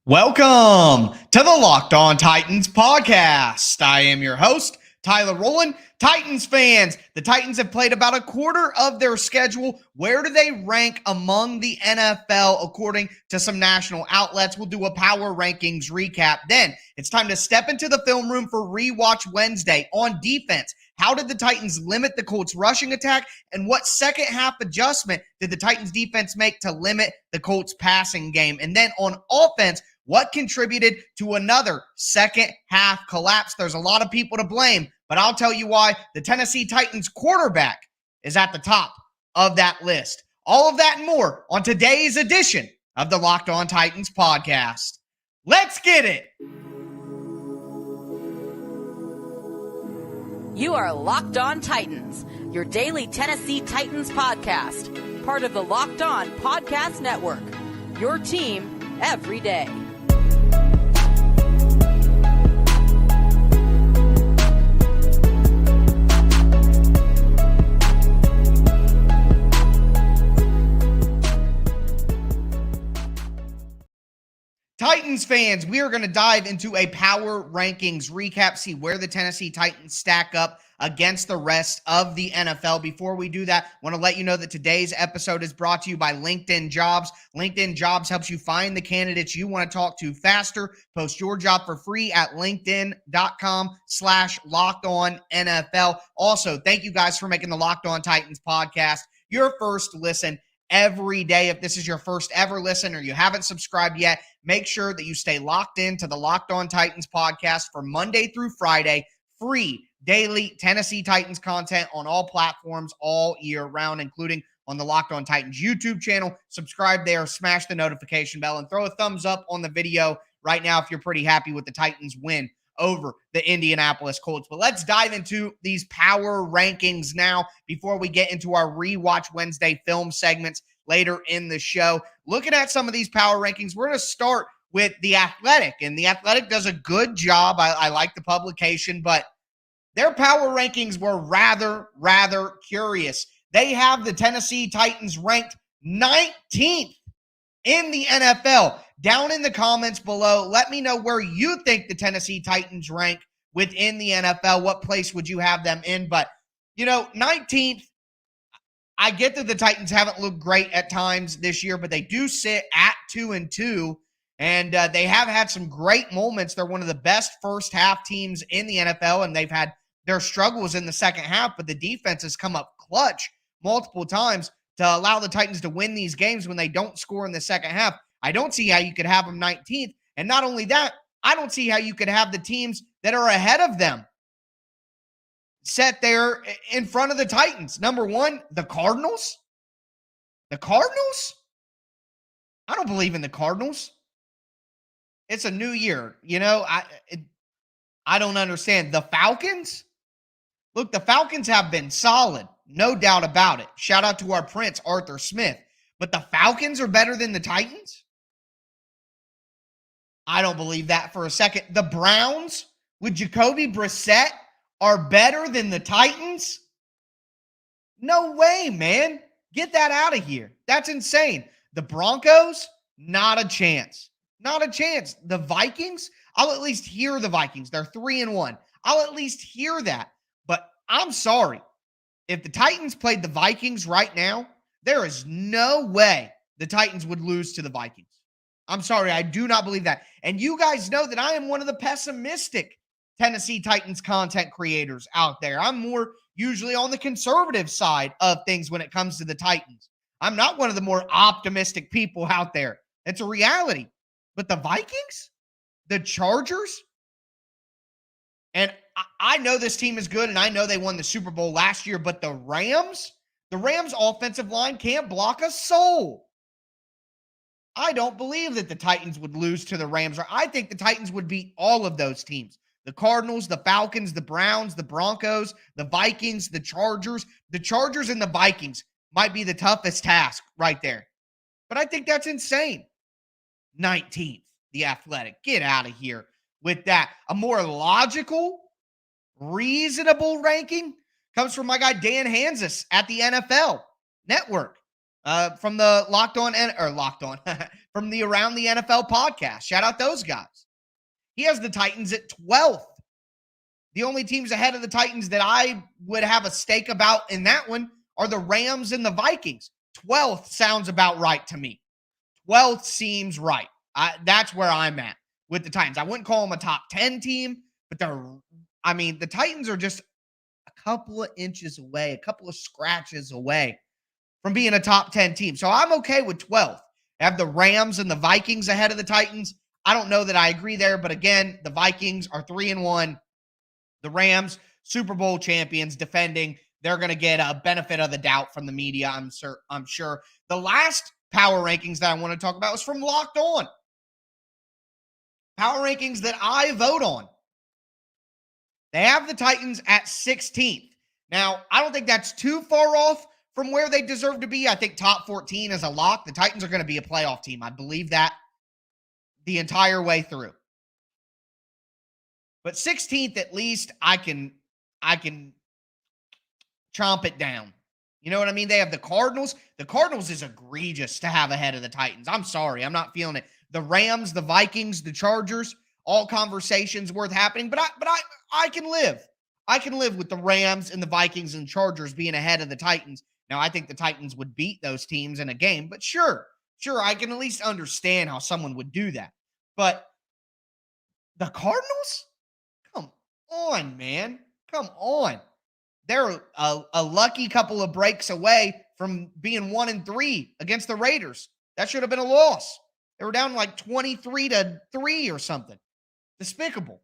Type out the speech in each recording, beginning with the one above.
Welcome to the Locked On Titans podcast. I am your host, Tyler Rowland. Titans fans, the Titans have played about a quarter of their schedule. Where do they rank among the NFL according to some national outlets? We'll do a power rankings recap. Then it's time to step into the film room for Rewatch Wednesday. On defense, how did the Titans limit the Colts rushing attack? And what second half adjustment did the Titans defense make to limit the Colts passing game? And then on offense, what contributed to another second half collapse? There's a lot of people to blame, but I'll tell you why the Tennessee Titans quarterback is at the top of that list. All of that and more on today's edition of the Locked On Titans podcast. Let's get it. You are Locked On Titans, your daily Tennessee Titans podcast, part of the Locked On Podcast Network, your team every day. Titans fans, we are going to dive into a power rankings recap, see where the Tennessee Titans stack up against the rest of the NFL. Before we do that, I want to let you know that today's episode is brought to you by LinkedIn Jobs. LinkedIn Jobs helps you find the candidates you want to talk to faster. Post your job for free at linkedin.com/LockedOnNFL. Also, thank you guys for making the Locked On Titans podcast your first listen every day. If this is your first ever listen or you haven't subscribed yet, make sure that you stay locked into the Locked On Titans podcast for Monday through Friday, free daily Tennessee Titans content on all platforms all year round, including on the Locked On Titans YouTube channel. Subscribe there, smash the notification bell, and throw a thumbs up on the video right now if you're pretty happy with the Titans win over the Indianapolis Colts. But let's dive into these power rankings now before we get into our Rewatch Wednesday film segments later in the show. Looking at some of these power rankings, we're going to start with The Athletic, and The Athletic does a good job. I like the publication, but their power rankings were rather curious. They have the Tennessee Titans ranked 19th in the NFL. Down in the comments below, let me know where you think the Tennessee Titans rank within the NFL. What place would you have them in? But, 19th, I get that the Titans haven't looked great at times this year, but they do sit at 2-2, and they have had some great moments. They're one of the best first half teams in the NFL, and they've had their struggles in the second half, but the defense has come up clutch multiple times to allow the Titans to win these games when they don't score in the second half. I don't see how you could have them 19th. And not only that, I don't see how you could have the teams that are ahead of them set there in front of the Titans. Number one, the Cardinals. The Cardinals? I don't believe in the Cardinals. It's a new year. I don't understand. The Falcons? Look, the Falcons have been solid. No doubt about it. Shout out to our prince, Arthur Smith. But the Falcons are better than the Titans? I don't believe that for a second. The Browns with Jacoby Brissett are better than the Titans? No way, man. Get that out of here. That's insane. The Broncos, not a chance. Not a chance. The Vikings, I'll at least hear the Vikings. They're 3-1. I'll at least hear that. But I'm sorry. If the Titans played the Vikings right now, there is no way the Titans would lose to the Vikings. I'm sorry, I do not believe that. And you guys know that I am one of the pessimistic Tennessee Titans content creators out there. I'm more usually on the conservative side of things when it comes to the Titans. I'm not one of the more optimistic people out there. It's a reality. But the Vikings, the Chargers, and I know this team is good, and I know they won the Super Bowl last year, but the Rams offensive line can't block a soul. I don't believe that the Titans would lose to the Rams. I think the Titans would beat all of those teams. The Cardinals, the Falcons, the Browns, the Broncos, the Vikings, the Chargers. The Chargers and the Vikings might be the toughest task right there. But I think that's insane. 19th, the Athletic. Get out of here with that. A more logical, reasonable ranking comes from my guy Dan Hansis at the NFL Network. from the from the Around the NFL podcast. Shout out those guys. He has the Titans at 12th. The only teams ahead of the Titans that I would have a stake about in that one are the Rams and the Vikings. 12th sounds about right to me. 12th seems right. That's where I'm at with the Titans. I wouldn't call them a top 10 team, but the Titans are just a couple of inches away, a couple of scratches away from being a top 10 team. So I'm okay with 12th. I have the Rams and the Vikings ahead of the Titans. I don't know that I agree there, but again, the Vikings are 3-1. The Rams, Super Bowl champions, defending. They're going to get a benefit of the doubt from the media, I'm sure. The last power rankings that I want to talk about is from Locked On. Power rankings that I vote on. They have the Titans at 16th. Now, I don't think that's too far off from where they deserve to be. I think top 14 is a lock. The Titans are going to be a playoff team. I believe that the entire way through. But 16th, at least, I can chomp it down. You know what I mean? They have the Cardinals. The Cardinals is egregious to have ahead of the Titans. I'm sorry. I'm not feeling it. The Rams, the Vikings, the Chargers, all conversations worth happening. But I can live. I can live with the Rams and the Vikings and Chargers being ahead of the Titans. Now, I think the Titans would beat those teams in a game. But sure, I can at least understand how someone would do that. But the Cardinals? Come on, man. Come on. They're a lucky couple of breaks away from being 1-3 against the Raiders. That should have been a loss. They were down like 23-3 or something. Despicable.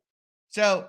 So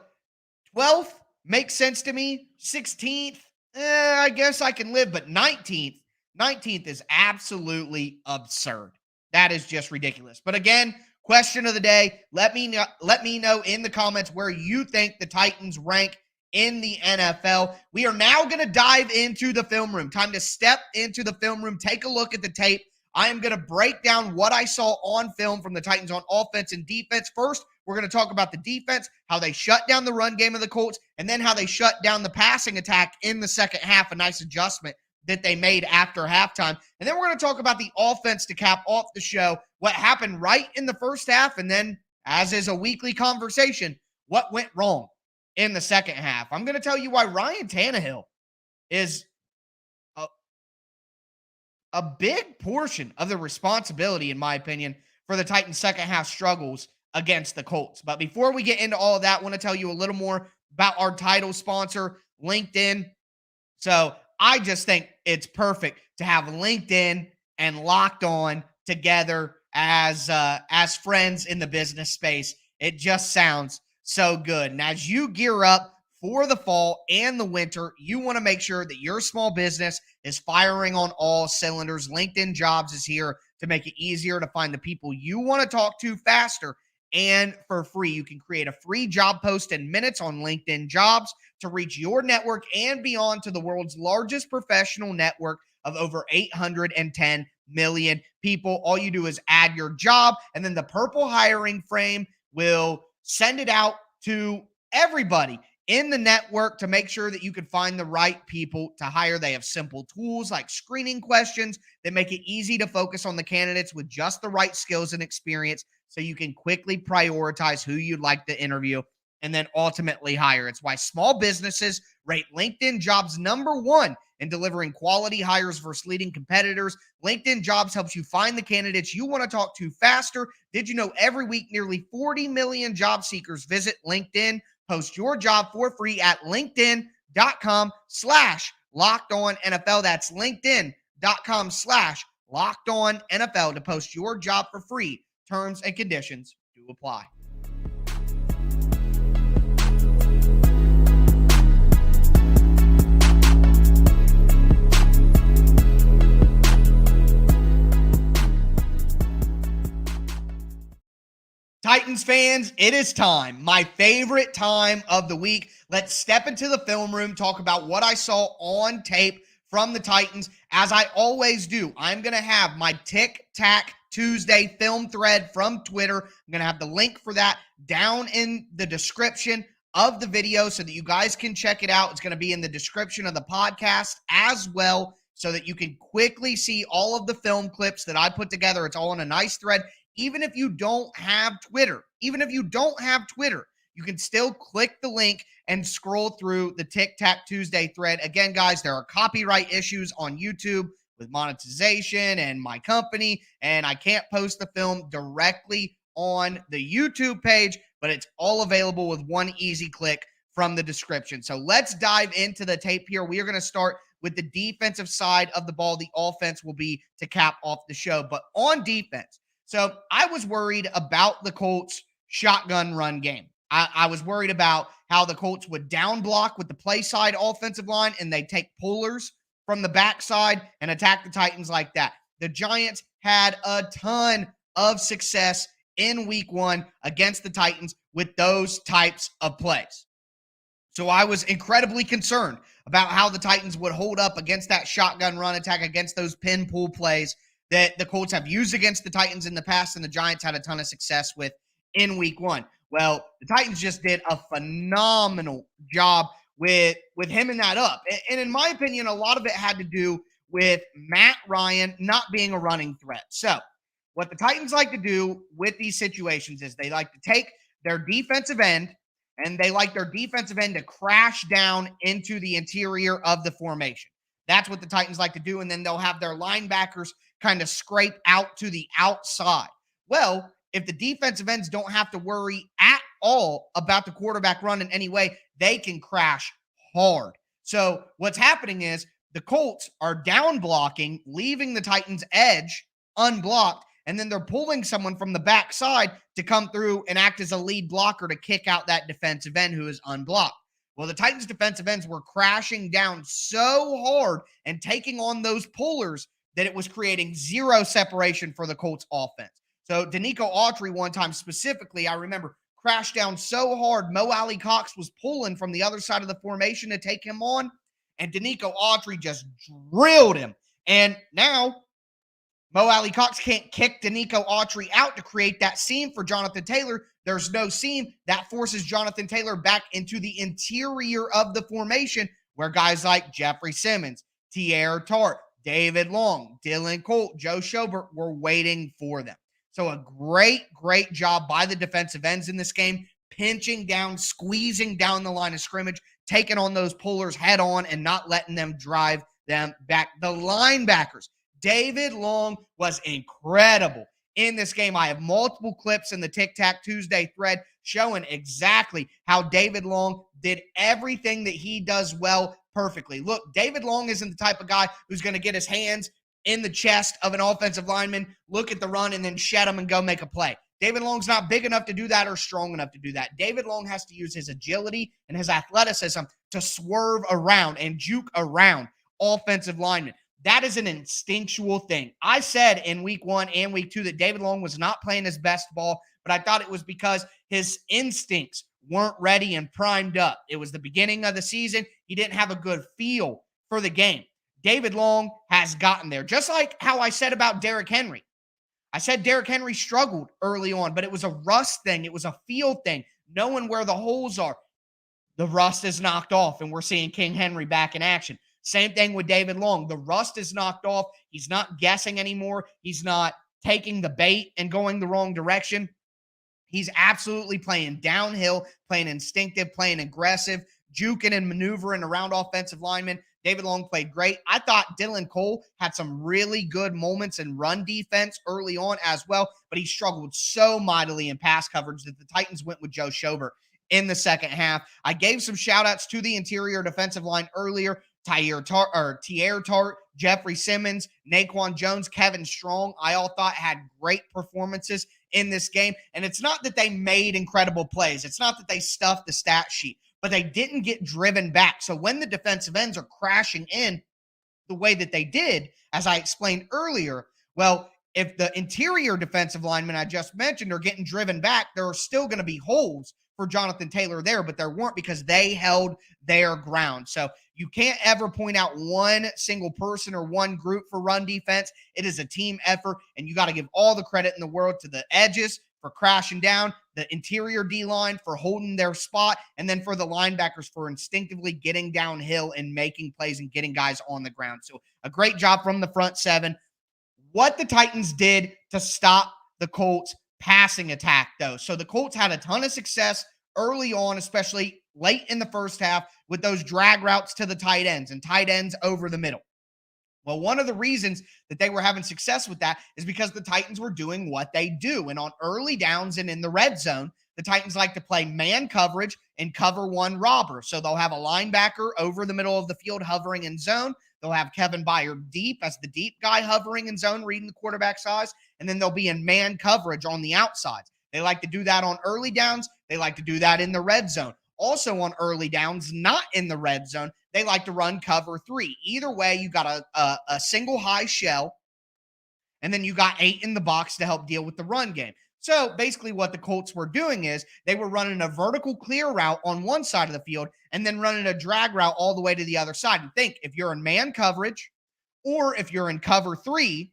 12th makes sense to me. 16th, I guess I can live. But 19th is absolutely absurd. That is just ridiculous. But again, question of the day. Let me know in the comments where you think the Titans rank in the NFL. We are now going to dive into the film room. Time to step into the film room, take a look at the tape. I am going to break down what I saw on film from the Titans on offense and defense. First, we're going to talk about the defense, how they shut down the run game of the Colts, and then how they shut down the passing attack in the second half, a nice adjustment that they made after halftime. And then we're going to talk about the offense to cap off the show, what happened right in the first half, and then, as is a weekly conversation, what went wrong in the second half. I'm going to tell you why Ryan Tannehill is a big portion of the responsibility, in my opinion, for the Titans' second half struggles against the Colts. But before we get into all of that, I want to tell you a little more about our title sponsor, LinkedIn. So I just think it's perfect to have LinkedIn and Locked On together as friends in the business space. It just sounds so good. And as you gear up for the fall and the winter, you want to make sure that your small business is firing on all cylinders. LinkedIn Jobs is here to make it easier to find the people you want to talk to faster and for free. You can create a free job post in minutes on LinkedIn Jobs to reach your network and beyond to the world's largest professional network of over 810 million people. All you do is add your job, and then the purple hiring frame will send it out to everybody in the network to make sure that you can find the right people to hire. They have simple tools like screening questions that make it easy to focus on the candidates with just the right skills and experience so you can quickly prioritize who you'd like to interview and then ultimately hire. It's why small businesses rate LinkedIn Jobs #1 in delivering quality hires versus leading competitors. LinkedIn Jobs helps you find the candidates you want to talk to faster. Did you know every week nearly 40 million job seekers visit LinkedIn? Post your job for free at linkedin.com/LockedOnNFL. That's linkedin.com/LockedOnNFL to post your job for free. Terms and conditions do apply. Titans fans, it is time. My favorite time of the week. Let's step into the film room, talk about what I saw on tape from the Titans. As I always do, I'm going to have my Tic Tac Tuesday film thread from Twitter. I'm going to have the link for that down in the description of the video so that you guys can check it out. It's going to be in the description of the podcast as well. so that you can quickly see all of the film clips that I put together. It's all in a nice thread. Even if you don't have Twitter, you can still click the link and scroll through the Tic Tac Tuesday thread. Again, guys, there are copyright issues on YouTube with monetization and my company, and I can't post the film directly on the YouTube page, but it's all available with one easy click from the description. So let's dive into the tape here. We are going to start with the defensive side of the ball. The offense will be to cap off the show, but on defense. So I was worried about the Colts shotgun run game. I was worried about how the Colts would down block with the play side offensive line, and they take pullers from the backside and attack the Titans like that. The Giants had a ton of success in week 1 against the Titans with those types of plays. So I was incredibly concerned about how the Titans would hold up against that shotgun run attack, against those pin pull plays that the Colts have used against the Titans in the past, and the Giants had a ton of success with in week 1. Well, the Titans just did a phenomenal job with hemming that up. And in my opinion, a lot of it had to do with Matt Ryan not being a running threat. So what the Titans like to do with these situations is they like to take their defensive end, and they like their defensive end to crash down into the interior of the formation. That's what the Titans like to do, and then they'll have their linebackers kind of scrape out to the outside. Well, if the defensive ends don't have to worry at all about the quarterback run in any way, they can crash hard. So what's happening is the Colts are down blocking, leaving the Titans' edge unblocked, and then they're pulling someone from the backside to come through and act as a lead blocker to kick out that defensive end who is unblocked. Well, the Titans' defensive ends were crashing down so hard and taking on those pullers that it was creating zero separation for the Colts offense. So Danico Autry one time specifically, I remember, crashed down so hard, Mo Alley Cox was pulling from the other side of the formation to take him on, and Danico Autry just drilled him. And now Mo Alley Cox can't kick Danico Autry out to create that seam for Jonathan Taylor. There's no seam. That forces Jonathan Taylor back into the interior of the formation where guys like Jeffrey Simmons, Tierre Tart, David Long, Dylan Colt, Joe Schobert were waiting for them. So a great job by the defensive ends in this game, pinching down, squeezing down the line of scrimmage, taking on those pullers head on and not letting them drive them back. The linebackers, David Long was incredible in this game. I have multiple clips in the Tic Tac Tuesday thread showing exactly how David Long did everything that he does well perfectly. Look, David Long isn't the type of guy who's going to get his hands in the chest of an offensive lineman, look at the run, and then shed him and go make a play. David Long's not big enough to do that or strong enough to do that. David Long has to use his agility and his athleticism to swerve around and juke around offensive linemen. That is an instinctual thing. I said in week 1 and week 2 that David Long was not playing his best ball, but I thought it was because his instincts weren't ready and primed up. It was the beginning of the season. He didn't have a good feel for the game. David Long has gotten there, just like how I said about Derrick Henry. I said Derrick Henry struggled early on, but it was a rust thing. It was a feel thing, knowing where the holes are. The rust is knocked off, and we're seeing King Henry back in action. Same thing with David Long. The rust is knocked off. He's not guessing anymore. He's not taking the bait and going the wrong direction. He's absolutely playing downhill, playing instinctive, playing aggressive, juking and maneuvering around offensive linemen. David Long played great. I thought Dylan Cole had some really good moments in run defense early on as well, but he struggled so mightily in pass coverage that the Titans went with Joe Schobert in the second half. I gave some shout outs to the interior defensive line earlier. Tierre Tart, Jeffrey Simmons, Naquan Jones, Kevin Strong, I all thought had great performances in this game. And it's not that they made incredible plays. It's not that they stuffed the stat sheet, but they didn't get driven back. So when the defensive ends are crashing in the way that they did, as I explained earlier, well, if the interior defensive linemen I just mentioned are getting driven back, there are still going to be holes for Jonathan Taylor there, but there weren't because they held their ground. So you can't ever point out one single person or one group for run defense. It is a team effort, and you got to give all the credit in the world to the edges for crashing down, the interior D-line for holding their spot, and then for the linebackers for instinctively getting downhill and making plays and getting guys on the ground. So a great job from the front seven. What the Titans did to stop the Colts passing attack, though. So the Colts had a ton of success early on, especially late in the first half, with those drag routes to the tight ends and tight ends over the middle. Well, one of the reasons that they were having success with that is because the Titans were doing what they do. And on early downs and in the red zone, the Titans like to play man coverage and cover one robber. So they'll have a linebacker over the middle of the field hovering in zone. They'll have Kevin Byard deep as the deep guy hovering in zone, reading the quarterback's eyes. And then they'll be in man coverage on the outside. They like to do that on early downs. They like to do that in the red zone. Also on early downs, not in the red zone, they like to run cover 3. Either way, you got a single high shell, and then you got 8 in the box to help deal with the run game. So basically what the Colts were doing is they were running a vertical clear route on one side of the field and then running a drag route all the way to the other side. And think, if you're in man coverage or if you're in cover 3,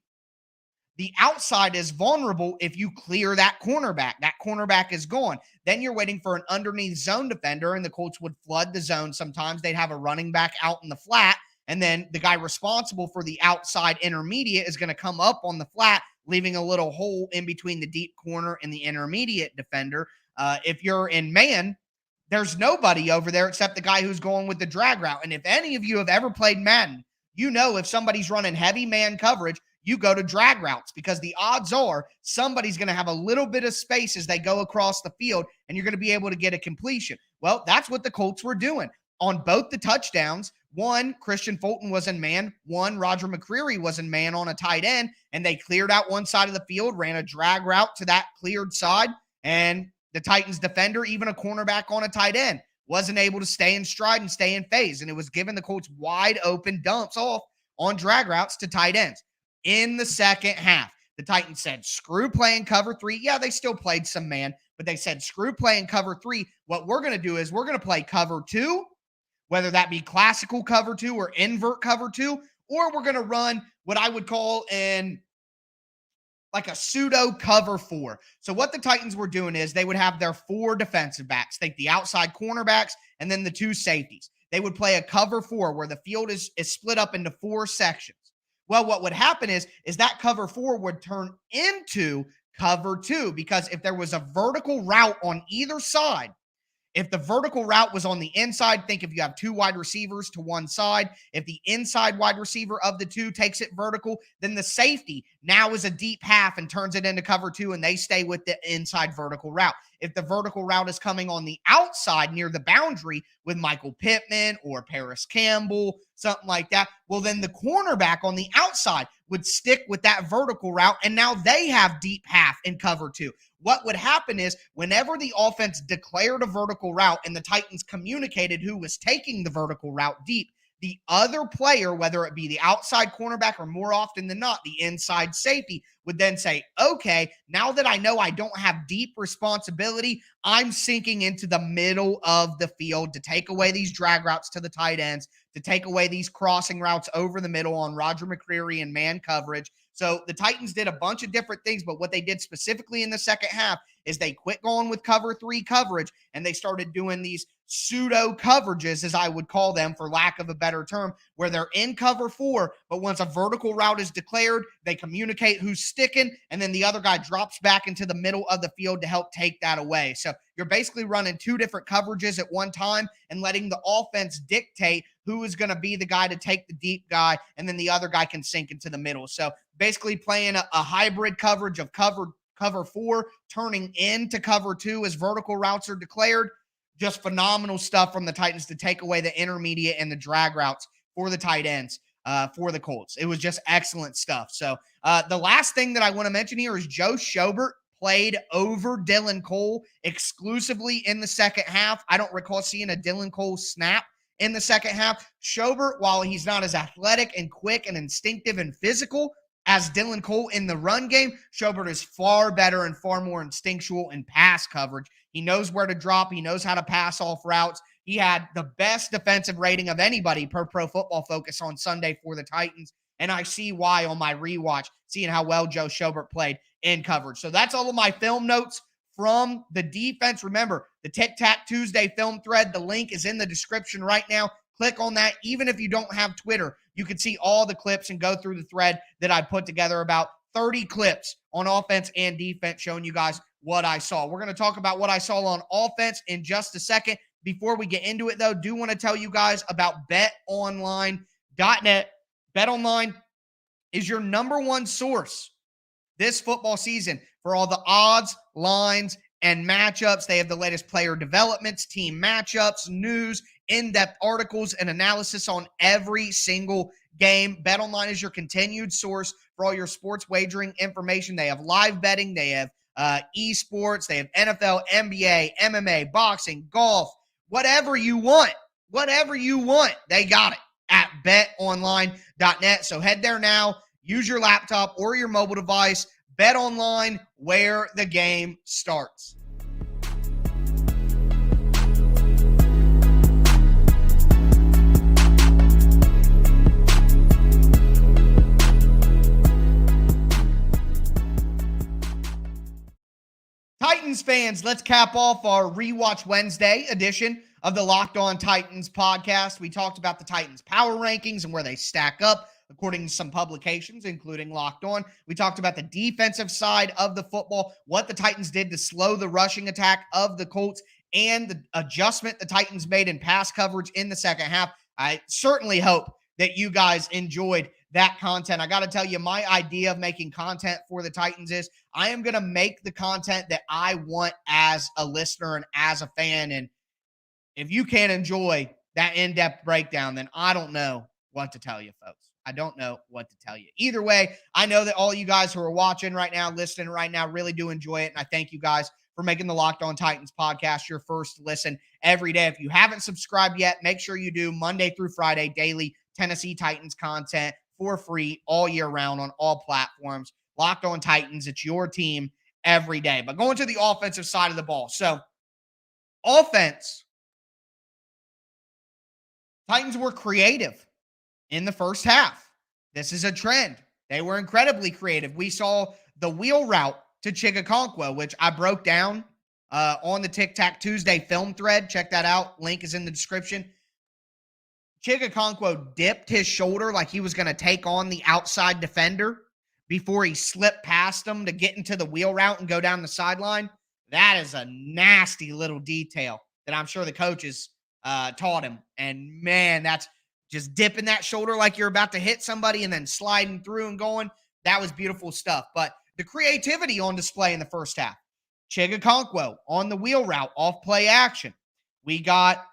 the outside is vulnerable if you clear that cornerback. That cornerback is gone. Then you're waiting for an underneath zone defender, and the Colts would flood the zone. Sometimes they'd have a running back out in the flat, and then the guy responsible for the outside intermediate is going to come up on the flat, leaving a little hole in between the deep corner and the intermediate defender. If you're in man, there's nobody over there except the guy who's going with the drag route. And if any of you have ever played Madden, you know if somebody's running heavy man coverage, you go to drag routes because the odds are somebody's going to have a little bit of space as they go across the field, and you're going to be able to get a completion. Well, that's what the Colts were doing. On both the touchdowns, one, Christian Fulton was in man. One, Roger McCreary was in man on a tight end, and they cleared out one side of the field, ran a drag route to that cleared side, and the Titans defender, even a cornerback on a tight end, wasn't able to stay in stride and stay in phase, and it was giving the Colts wide open dumps off on drag routes to tight ends. In the second half, the Titans said, screw playing cover 3. Yeah, they still played some man, but they said, screw playing cover 3. What we're going to do is we're going to play cover 2, whether that be classical cover 2 or invert cover 2, or we're going to run what I would call like a pseudo cover 4. So what the Titans were doing is they would have their 4 defensive backs, think the outside cornerbacks, and then the 2 safeties. They would play a cover 4 where the field is split up into 4 sections. Well, what would happen is that cover 4 would turn into cover 2, because if there was a vertical route on either side, if the vertical route was on the inside, think if you have 2 wide receivers to one side, if the inside wide receiver of the 2 takes it vertical, then the safety now is a deep half and turns it into cover 2, and they stay with the inside vertical route. If the vertical route is coming on the outside near the boundary with Michael Pittman or Paris Campbell, something like that, well, then the cornerback on the outside would stick with that vertical route, and now they have deep half in cover 2. What would happen is whenever the offense declared a vertical route and the Titans communicated who was taking the vertical route deep, the other player, whether it be the outside cornerback or more often than not, the inside safety, would then say, okay, now that I know I don't have deep responsibility, I'm sinking into the middle of the field to take away these drag routes to the tight ends, to take away these crossing routes over the middle on Roger McCreary and man coverage. So the Titans did a bunch of different things, but what they did specifically in the second half is they quit going with cover 3 coverage, and they started doing these pseudo coverages, as I would call them for lack of a better term, where they're in cover 4, but once a vertical route is declared, they communicate who's sticking, and then the other guy drops back into the middle of the field to help take that away. So you're basically running 2 different coverages at one time and letting the offense dictate who is going to be the guy to take the deep guy, and then the other guy can sink into the middle. So basically playing a hybrid coverage of cover 4 turning into cover 2 as vertical routes are declared. Just phenomenal stuff from the Titans to take away the intermediate and the drag routes for the tight ends for the Colts. It was just excellent stuff. So the last thing that I want to mention here is Joe Schobert played over Dylan Cole exclusively in the second half. I don't recall seeing a Dylan Cole snap in the second half. Schobert, while he's not as athletic and quick and instinctive and physical as Dylan Cole in the run game, Schobert is far better and far more instinctual in pass coverage. He knows where to drop. He knows how to pass off routes. He had the best defensive rating of anybody per Pro Football Focus on Sunday for the Titans, and I see why on my rewatch, seeing how well Joe Schobert played in coverage. So that's all of my film notes from the defense. Remember, the Tic Tac Tuesday film thread, the link is in the description right now. click on that. Even if you don't have Twitter, you can see all the clips and go through the thread that I put together, about 30 clips on offense and defense showing you guys what I saw. We're going to talk about what I saw on offense in just a second. Before we get into it, though, do want to tell you guys about BetOnline.net. BetOnline is your number one source this football season for all the odds, lines, and matchups. They have the latest player developments, team matchups, news, in-depth articles, and analysis on every single game. BetOnline is your continued source for all your sports wagering information. They have live betting. They have esports. They have NFL, NBA, MMA, boxing, golf, whatever you want. Whatever you want, they got it at betonline.net. So head there now. Use your laptop or your mobile device. BetOnline, where the game starts. Titans fans, let's cap off our Rewatch Wednesday edition of the Locked On Titans podcast. We talked about the Titans power rankings and where they stack up according to some publications, including Locked On. We talked about the defensive side of the football, what the Titans did to slow the rushing attack of the Colts, and the adjustment the Titans made in pass coverage in the second half. I certainly hope that you guys enjoyed that content. I got to tell you, my idea of making content for the Titans is I am going to make the content that I want as a listener and as a fan. And if you can't enjoy that in-depth breakdown, then I don't know what to tell you, folks. I don't know what to tell you. Either way, I know that all you guys who are watching right now, listening right now, really do enjoy it. And I thank you guys for making the Locked On Titans podcast your first listen every day. If you haven't subscribed yet, make sure you do. Monday through Friday, daily Tennessee Titans content for free all year round on all platforms. Locked On Titans, it's your team every day. But going to the offensive side of the ball. So, offense, Titans were creative in the first half. This is a trend. They were incredibly creative. We saw the wheel route to Chigakonkwo, which I broke down on the Tic Tac Tuesday film thread. Check that out. Link is in the description. Chigakonkwo dipped his shoulder like he was going to take on the outside defender before he slipped past him to get into the wheel route and go down the sideline. That is a nasty little detail that I'm sure the coaches taught him. And, man, that's just dipping that shoulder like you're about to hit somebody and then sliding through and going. That was beautiful stuff. But the creativity on display in the first half. Chigakonkwo on the wheel route, off play action. We got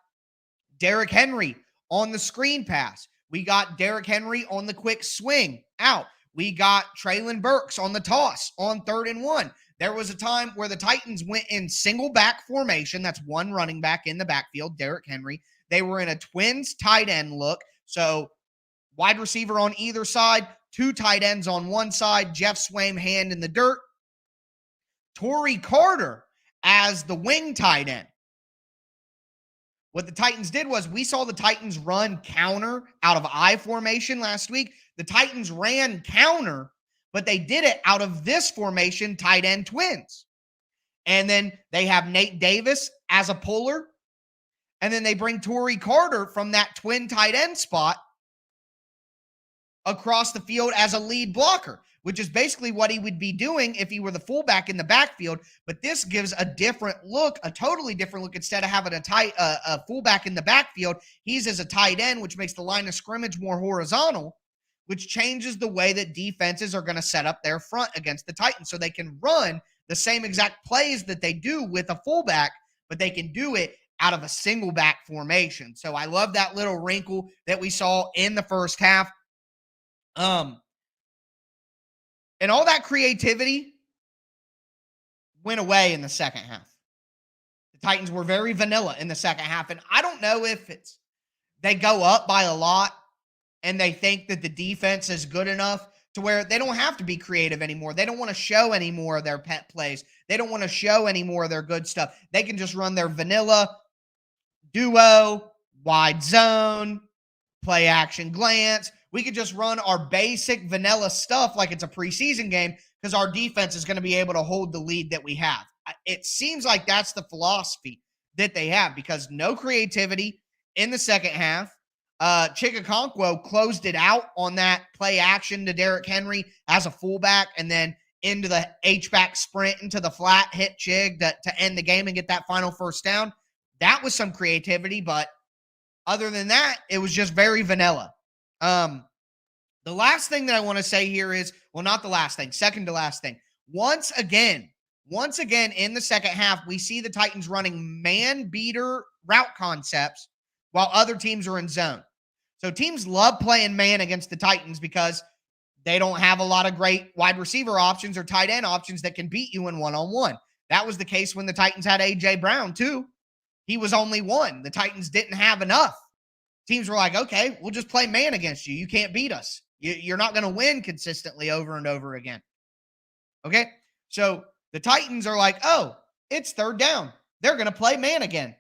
Derrick Henry on the screen pass. We got Derrick Henry on the quick swing out. We got Treylon Burks on the toss on 3rd and 1. There was a time where the Titans went in single back formation. That's one running back in the backfield, Derrick Henry. They were in a twins tight end look. So wide receiver on either side, two tight ends on one side, Jeff Swaim hand in the dirt. Torrey Carter as the wing tight end. What the Titans did was we saw the Titans run counter out of I formation last week. The Titans ran counter, but they did it out of this formation, tight end twins. And then they have Nate Davis as a puller. And then they bring Torrey Carter from that twin tight end spot across the field as a lead blocker, which is basically what he would be doing if he were the fullback in the backfield. But this gives a different look, a totally different look. Instead of having a fullback in the backfield, he's as a tight end, which makes the line of scrimmage more horizontal, which changes the way that defenses are going to set up their front against the Titans. So they can run the same exact plays that they do with a fullback, but they can do it out of a single back formation. So I love that little wrinkle that we saw in the first half. And all that creativity went away in the second half. The Titans were very vanilla in the second half. And I don't know if it's they go up by a lot and they think that the defense is good enough to where they don't have to be creative anymore. They don't want to show any more of their pet plays. They don't want to show any more of their good stuff. They can just run their vanilla duo, wide zone, play action glance. We could just run our basic vanilla stuff like it's a preseason game because our defense is going to be able to hold the lead that we have. It seems like that's the philosophy that they have because no creativity in the second half. Chigakonkwo closed it out on that play action to Derrick Henry as a fullback, and then into the H-back sprint into the flat, hit Chig to end the game and get that final first down. That was some creativity, but other than that, it was just very vanilla. The last thing that I want to say here is, well, not the last thing, second to last thing. Once again, in the second half, we see the Titans running man-beater route concepts while other teams are in zone. So teams love playing man against the Titans because they don't have a lot of great wide receiver options or tight end options that can beat you in one-on-one. That was the case when the Titans had A.J. Brown, too. He was only one. The Titans didn't have enough. Teams were like, okay, we'll just play man against you. You can't beat us. You're not going to win consistently over and over again. Okay? So the Titans are like, oh, it's third down. They're going to play man again.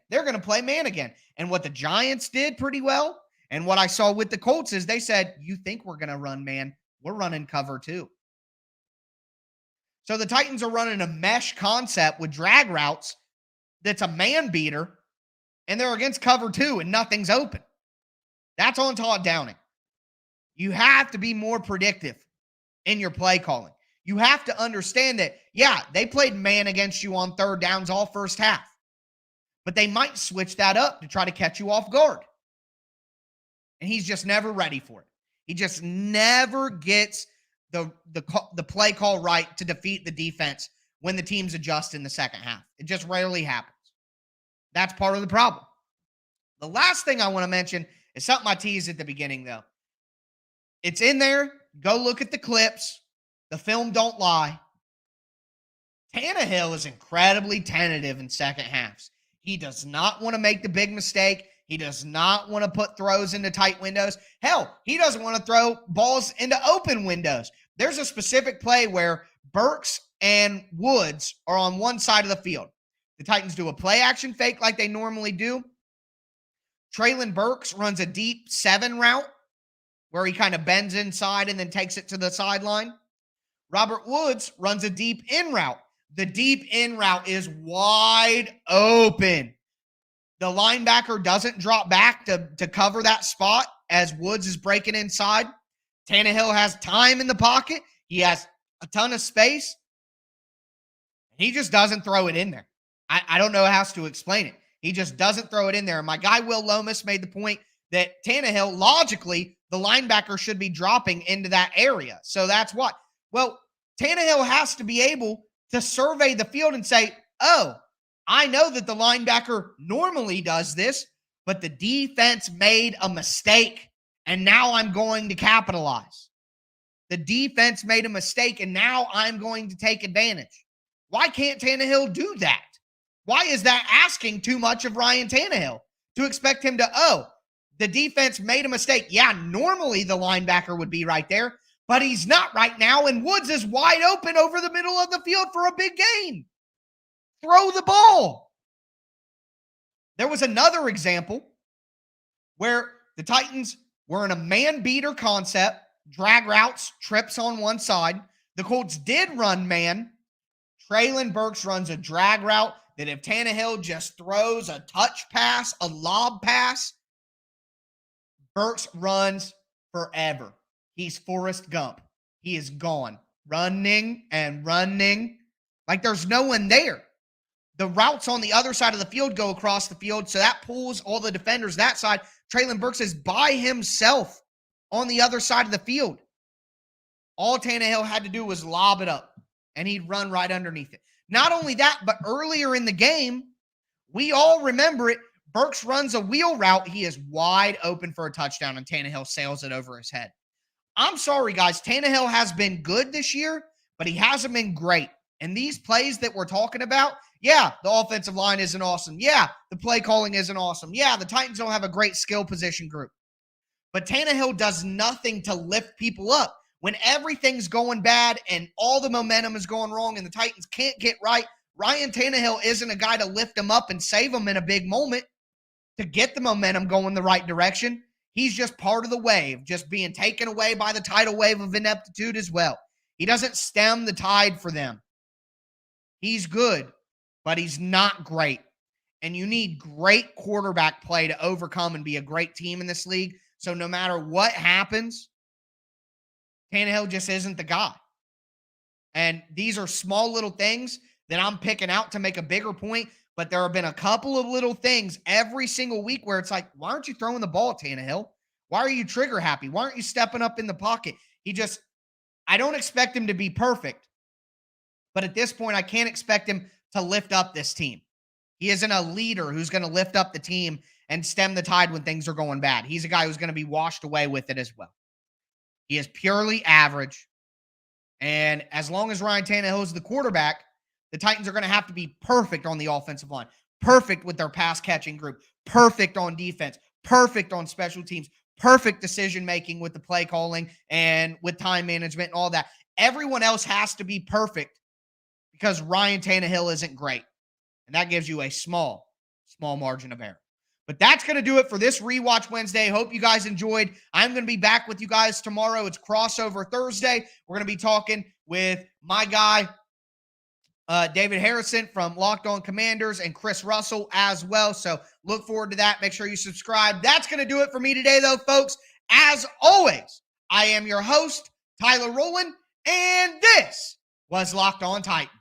And what the Giants did pretty well, and what I saw with the Colts is they said, you think we're going to run man? We're running cover too. So the Titans are running a mesh concept with drag routes that's a man beater, and they're against cover two, and nothing's open. That's on Todd Downing. You have to be more predictive in your play calling. You have to understand that, yeah, they played man against you on third downs all first half, but they might switch that up to try to catch you off guard. And he's just never ready for it. He just never gets the play call right to defeat the defense when the teams adjust in the second half. It just rarely happens. That's part of the problem. The last thing I want to mention is something I teased at the beginning, though. It's in there. Go look at the clips. The film don't lie. Tannehill is incredibly tentative in second halves. He does not want to make the big mistake. He does not want to put throws into tight windows. Hell, he doesn't want to throw balls into open windows. There's a specific play where Burks and Woods are on one side of the field. The Titans do a play action fake like they normally do. Treylon Burks runs a deep 7 route where he kind of bends inside and then takes it to the sideline. Robert Woods runs a deep in route. The deep in route is wide open. The linebacker doesn't drop back to cover that spot as Woods is breaking inside. Tannehill has time in the pocket. He has a ton of space. He just doesn't throw it in there. I don't know how else to explain it. He just doesn't throw it in there. My guy Will Lomas made the point that Tannehill, logically, the linebacker should be dropping into that area. So that's what. Well, Tannehill has to be able to survey the field and say, oh, I know that the linebacker normally does this, but the defense made a mistake, and now I'm going to capitalize. The defense made a mistake, and now I'm going to take advantage. Why can't Tannehill do that? Why is that asking too much of Ryan Tannehill to expect him to, the defense made a mistake? Yeah, normally the linebacker would be right there, but he's not right now, and Woods is wide open over the middle of the field for a big gain. Throw the ball. There was another example where the Titans were in a man-beater concept, drag routes, trips on one side. The Colts did run man. Treylon Burks runs a drag route that if Tannehill just throws a touch pass, a lob pass, Burks runs forever. He's Forrest Gump. He is gone. Running and running like there's no one there. The routes on the other side of the field go across the field, so that pulls all the defenders that side. Treylon Burks is by himself on the other side of the field. All Tannehill had to do was lob it up, and he'd run right underneath it. Not only that, but earlier in the game, we all remember it, Burks runs a wheel route. He is wide open for a touchdown, and Tannehill sails it over his head. I'm sorry, guys. Tannehill has been good this year, but he hasn't been great. And these plays that we're talking about, yeah, the offensive line isn't awesome. Yeah, the play calling isn't awesome. Yeah, the Titans don't have a great skill position group. But Tannehill does nothing to lift people up. When everything's going bad and all the momentum is going wrong and the Titans can't get right, Ryan Tannehill isn't a guy to lift them up and save them in a big moment to get the momentum going the right direction. He's just part of the wave, just being taken away by the tidal wave of ineptitude as well. He doesn't stem the tide for them. He's good, but he's not great. And you need great quarterback play to overcome and be a great team in this league. So no matter what happens, Tannehill just isn't the guy. And these are small little things that I'm picking out to make a bigger point. But there have been a couple of little things every single week where it's like, why aren't you throwing the ball, Tannehill? Why are you trigger happy? Why aren't you stepping up in the pocket? I don't expect him to be perfect. But at this point, I can't expect him to lift up this team. He isn't a leader who's going to lift up the team and stem the tide when things are going bad. He's a guy who's going to be washed away with it as well. He is purely average. And as long as Ryan Tannehill is the quarterback, the Titans are going to have to be perfect on the offensive line, perfect with their pass catching group, perfect on defense, perfect on special teams, perfect decision-making with the play calling and with time management and all that. Everyone else has to be perfect because Ryan Tannehill isn't great. And that gives you a small margin of error. But that's going to do it for this Rewatch Wednesday. Hope you guys enjoyed. I'm going to be back with you guys tomorrow. It's Crossover Thursday. We're going to be talking with my guy, David Harrison from Locked On Commanders, and Chris Russell as well. So look forward to that. Make sure you subscribe. That's going to do it for me today, though, folks. As always, I am your host, Tyler Rowland, and this was Locked On Titans.